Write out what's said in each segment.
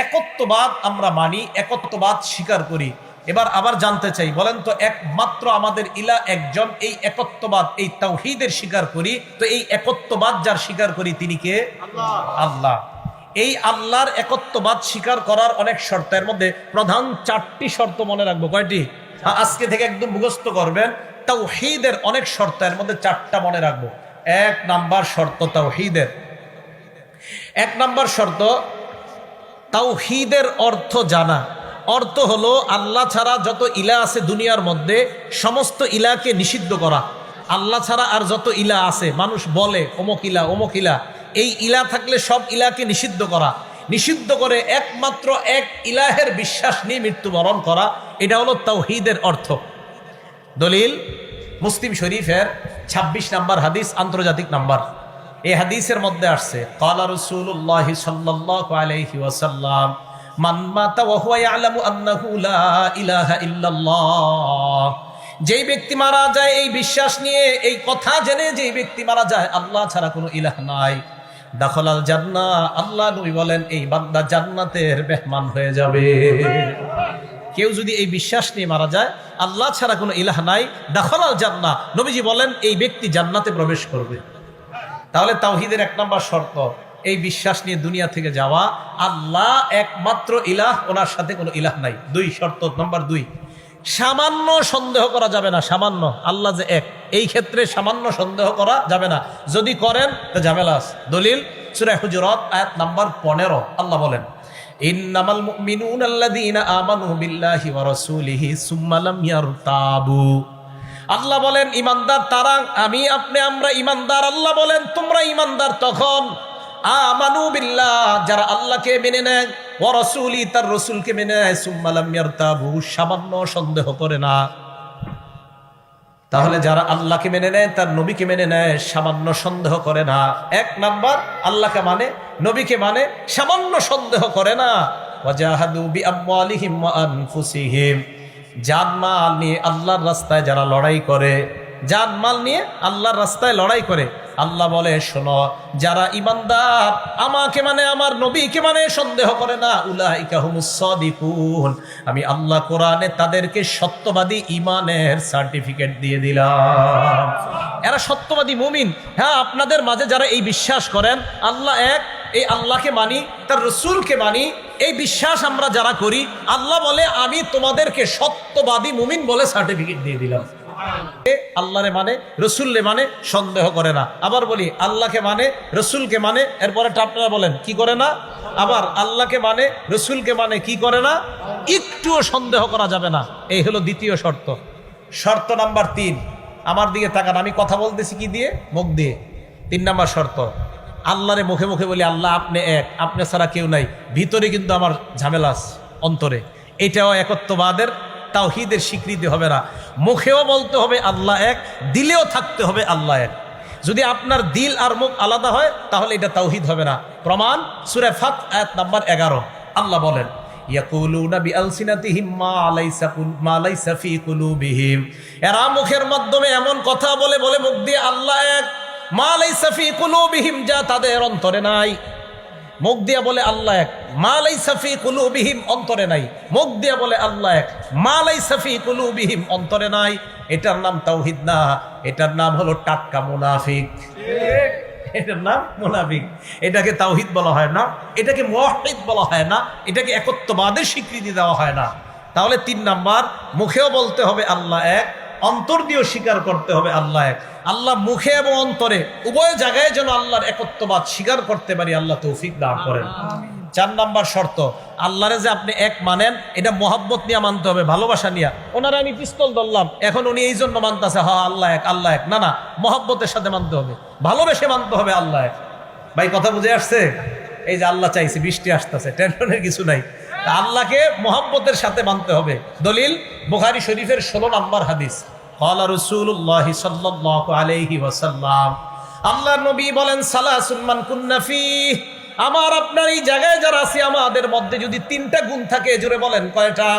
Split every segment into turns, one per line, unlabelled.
একত্ববাদ আমরা মানি, একত্ববাদ স্বীকার করি। এবার আবার জানতে চাই, বলেন তো একমাত্র আমাদের ইলা একজন, এই একত্ববাদ এই তাওহীদের স্বীকার করি, তো এই একত্ববাদ যার স্বীকার করি তিনি কে? আল্লাহ। এই আল্লাহর একত্ববাদ স্বীকার করার অনেক শর্ত, এর মধ্যে প্রধান 4টি শর্ত মনে রাখবো। কয়টি? আজকে থেকে একদম মুখস্থ করবেন। তাওহীদের অনেক শর্ত, এর মধ্যে 4টা মনে রাখবো। 1 নাম্বার শর্ত তাওহীদের, 1 নাম্বার শর্ত তাওহীদের অর্থ জানা। অর্থ হলো আল্লাহ ছাড়া যত ইলা আছে দুনিয়ার মধ্যে সমস্ত ইলাকে নিষিদ্ধ করা। আল্লাহ ছাড়া আর যত ইলা আছে, মানুষ বলে অমুক ইলা অমুক ইলা, এই ইলা থাকলে সব ইলাকে নিষিদ্ধ করা। নিষিদ্ধ করে একমাত্র এক ইলাহের বিশ্বাস নিয়ে মৃত্যুবরণ করা, এটা হলো তাওহীদের অর্থ। দলিল মুসলিম শরীফের 26 নাম্বার হাদিস, আন্তর্জাতিক নাম্বার। এই হাদিসের মধ্যে আসছে, ক্বালা রাসূলুল্লাহ সাল্লাল্লাহু আলাইহি ওয়াসাল্লাম মান মাতা ওয়া হুয়া ইয়ালামু আন্নাহু লা ইলাহা ইল্লাল্লাহ। যেই ব্যক্তি মারা যায় এই বিশ্বাস নিয়ে, এই কথা জেনে যেই ব্যক্তি মারা যায় আল্লাহ ছাড়া কোনো ইলাহ নাই, দাখালাল জান্নাহ, আল্লাহ নবী বলেন এই বান্দা জান্নাতের মেহমান হয়ে যাবে। কেউ যদি এই বিশ্বাস নিয়ে মারা যায় আল্লাহ ছাড়া কোনো ইলাহ নাই, দাখালাল জান্নাহ, নবীজি বলেন এই ব্যক্তি জান্নাতে প্রবেশ করবে। তাহলে তাওহীদের 1 নাম্বার শর্ত এই বিশ্বাস নিয়ে দুনিয়া থেকে যাওয়া, আল্লাহ একমাত্র ইলাহ, ওনার সাথে কোনো ইলাহ নাই। 2 শর্ত নাম্বার 2, সামান্য সন্দেহ করা যাবে না। সামান্য, আল্লাহ যে এক, এই ক্ষেত্রে সামান্য সন্দেহ করা যাবে না। যদি করেন তো ঝামেলা আছে। দলিল সূরা হুজুরাত আয়াত নাম্বার 15, আল্লাহ বলেন ইন্নামাল মুমিনুনা আল্লাযীনা আমানু বিল্লাহি ওয়া রাসূলিহি সুম্মা লাম ইয়ারতাবু। আল্লাহ বলেন ইমানদার তারা, আমি আপনি আমরা ইমানদার। আল্লাহ বলেন তোমরা ইমানদার তখন আমানু বিল্লাহ, যারা আল্লাহকে মেনে নেয়, ওয়া রাসূলি, তার রাসূলকে মেনে নেয়, সুম্মা লাম ইয়ারতাবু, সামান্য সন্দেহ করে না। তাহলে যারা আল্লাহকে মেনে নেয়, তার নবীকে মেনে নেয়, সামান্য সন্দেহ করে না। 1 নাম্বার আল্লাহকে মানে, নবীকে মানে, সামান্য সন্দেহ করে না। ওয়াজাহাদু বিআমওয়ালিহিম ওয়া আনফুসিহিম, জানমাল নিয়ে আল্লাহর রাস্তায় যারা লড়াই করে, জানমাল নিয়ে আল্লাহর রাস্তায় লড়াই করে, আল্লাহ বলে শোনো, যারা ইমানদার, আমাকে মানে, আমার নবীকে মানে, সন্দেহ করে না, উলাইকা হুমুস সাদিকুন, আমি আল্লাহ কোরআনে তাদেরকে সত্যবাদী ইমানের সার্টিফিকেট দিয়ে দিলাম। এরা সত্যবাদী মুমিন। হ্যাঁ, আপনাদের মাঝে যারা এই বিশ্বাস করেন আল্লাহ এক, এই আল্লাহকে মানি, তার রসুলকে মানি, এই বিশ্বাস আমরা যারা করি, আল্লাহ বলে আমি তোমাদেরকে সত্যবাদী মুমিন বলে সার্টিফিকেট দিয়ে দিলাম। আল্লাহরে মানে, রসুলরে মানে, সন্দেহ করে না। আবার বলি আল্লাহকে মানে, রসুলকে মানে, এরপরে আপনারা বলেন কি করে না? আবার আল্লাহকে মানে, রসুলকে মানে, কি করে না? একটুও সন্দেহ করা যাবে না। এই হলো দ্বিতীয় শর্ত। শর্ত নাম্বার 3, আমার দিকে তাকান, আমি কথা বলতেছি কি দিয়ে? মুখ দিয়ে। 3 নাম্বার শর্ত, আল্লাহরে মুখে মুখে বলি আল্লাহ আপনি এক, আপনি ছাড়া কেউ নাই, ভিতরে কিন্তু আমার ঝামেলা আছে অন্তরে। এটাও একত্ববাদের তাওহীদের স্বীকৃতি হবে না। মুখেও বলতে হবে আল্লাহ এক, দিলেও থাকতে হবে আল্লাহ এক। যদি আপনার দিল আর মুখ আলাদা হয় তাহলে এটা তাওহীদ হবে না। প্রমাণ সূরা ফাত আয়াত নাম্বার 11, আল্লাহ বলেন ইয়াকুলুনা বিআলসিনাতিহিম মা লাইসা ফি কুলুবিহিম, এরা মুখের মাধ্যমে এমন কথা বলে মুখ দিয়ে আল্লাহ এক, মা লাইসা ফি কুলুবিহিম, যা তাদের অন্তরে নাই। মুখ দিয়া বলে আল্লাহ এক, মা লাইসা ফি কুলুবিহিম, অন্তরে নাই। মুখ দিয়া বলে আল্লাহ এক, মা লাইসা ফি কুলুবিহিম, অন্তরে নাই। এটার নাম তাওহীদ না, এটার নাম হলো টাটকা মুনাফিক। এটার নাম মুনাফিক। এটাকে তাওহীদ বলা হয় না, এটাকে মুওয়াহহিদ বলা হয় না, এটাকে একত্ববাদের স্বীকৃতি দেওয়া হয় না। তাহলে 3 নাম্বার, মুখেও বলতে হবে আল্লাহ এক, অন্তর দিয়েও স্বীকার করতে হবে আল্লাহ এক। আল্লাহ মুখে এবং অন্তরে উভয় জায়গায় যেন আল্লাহর একত্ববাদ স্বীকার করতে পারি, আল্লাহ তৌফিক দান করেন। 4 নাম্বার শর্ত, আল্লাহরে যে আপনি এক মানেন, এটা মহব্বত নিয়ে মানতে হবে, ভালোবাসা নিয়ে। ওনারা আমি পিস্তল ধরলাম, এখন উনি এই জন্য মানতেছে হ্যাঁ আল্লাহ এক, আল্লাহ এক, না না, মহব্বতের সাথে মানতে হবে, ভালোবেসে মানতে হবে আল্লাহ এক। ভাই কথা বুঝে আসছে? এই যে আল্লাহ চাইছে, বৃষ্টি আসতেছে, টেনশনের কিছু নাই, আল্লাহকে মহব্বতের সাথে মানতে হবে। দলিল বুখারী শরীফের 16 নাম্বার হাদিস, ক্বালা রাসূলুল্লাহ সাল্লাল্লাহু আলাইহি ওয়াসাল্লাম, আল্লাহর নবী বলেন সালাসুন মান কুন্না ফীহি, আমার আপনার এই জায়গায় যারা আছি আমাদের মধ্যে যদি 3টা গুণ থাকে, জোরে বলেন কয়টা?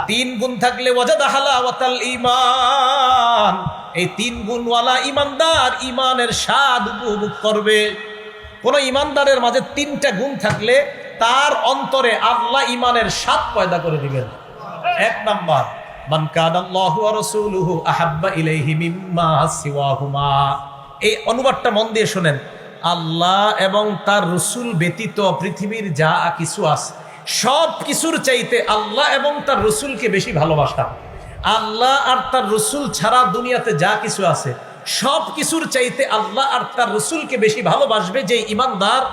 3 গুণ থাকলে ওয়াজাদা হালাওয়াতাল ঈমান, এই 3 গুণওয়ালা ইমানদার ইমানের স্বাদ উপভোগ করবে। কোন ইমানদারের মাঝে 3টা গুণ থাকলে তার অন্তরে আল্লাহ ইমানের স্বাদ পয়দা করে দিবেন। এক নাম্বার, মান কানাল্লাহু ওয়া রাসূলুহু আহাব্বা ইলাইহি মিম্মা সিওয়াহুমা। এই অনুবাদটা মন দিয়ে শুনেন। আল্লাহ এবং তার রসুল ব্যতীত পৃথিবীর যা কিছু আছে সব কিছুর চাইতে আল্লাহ এবং তার রসুলকে বেশি ভালোবাসা। আল্লাহ আর তার রসুল ছাড়া দুনিয়াতে যা কিছু আছে সব কিছুর চাইতে আল্লাহ আর তার রসুলকে বেশি ভালোবাসবে যে ইমানদার।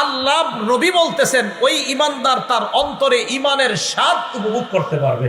আল্লাহ নবী বলতেছেন ওই ইমানদার তার অন্তরে ইমানের স্বাদ উপভোগ করতে পারবে।